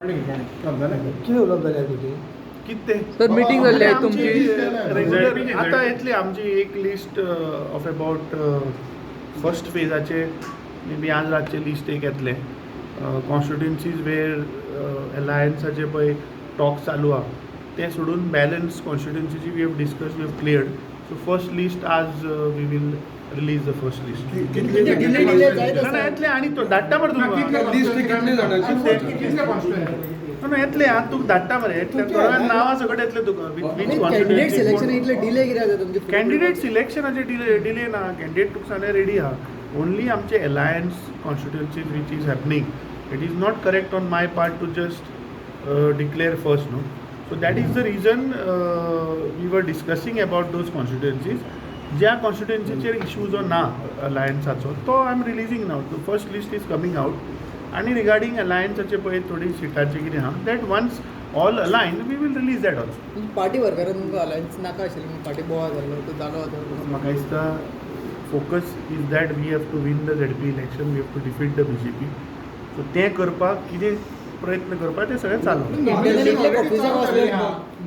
किती उलोवप जाल्यार तुजी कितें सर मिटींग जाल्ली आहे तुमची रेग्युलर आतां येतली आमची एक लिस्ट ऑफ अबाउट फर्स्ट फेजाचे मे बी आज रातचे लिस्ट एक येतले कॉन्स्टिट्युएन्सीज वेर अलायन्साचे पळय टॉक्स चालू आहा ते सोडून बॅलन्स कॉन्स्टिट्युएन्सीची we have discuss we have cleared so first list आज we will release the first list येतले आनी तो धाडटा मरे तुका येतले आतां तुका धाडटा मरे थोड्या नांवां सकट येतले तुका वीच कॉन्स्टिट्युएन्सी कॅन्डिडेट सिलेक्शनाचे डिले ना कॅन्डिडेट तुका सांगलें रेडी आहा ओन्ली आमचे alliance constituencies which is happening it is not correct on my part to just declare first न्हू so that is the reason we were discussing about those constituencies ज्या कॉन्स्टिट्युएन्सीचेर issues ना अलायन्साचो तो I am releasing now the first list is coming out आनी regarding अलायन्साचे पळय थोडी सिटांचे कितें आहा that once all alliance we will release that also party वर्करान तुमकां अलायन्स नाका आशिल्ली पार्टी बोवा जाल्लो तो जालो म्हाका दिसता focus is that we have to win the ZP election we have to defeat the BJP so तें करपाक कितें प्रयत्न करपाक ते सगळें चालू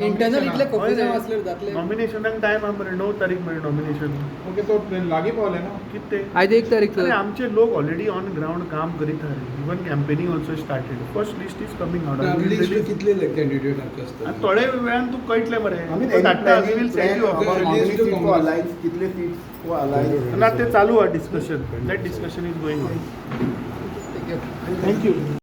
इंटरनल इतले कॉफिजां वाचल्यार जातले नॉमिनेशनाक टायम आहा मरे 9 तारीख मेळ्ळी नॉमिनेशन ओके तो लागीं पावले ना कितें आयज 1 तारीख अरे आमचे लोक ऑलरेडी ऑन ग्राउंड काम करीत आहा even campaigning also started first list is coming out कितले कॅन्डिडेट आसता आनी थोड्या वेळान तुका कळटलें मरे धाडटा वी वील सेंड यू कितले सीट्स फॉर अलायन्स ना ते चालू आहा discussion that discussion is going on thank you thank you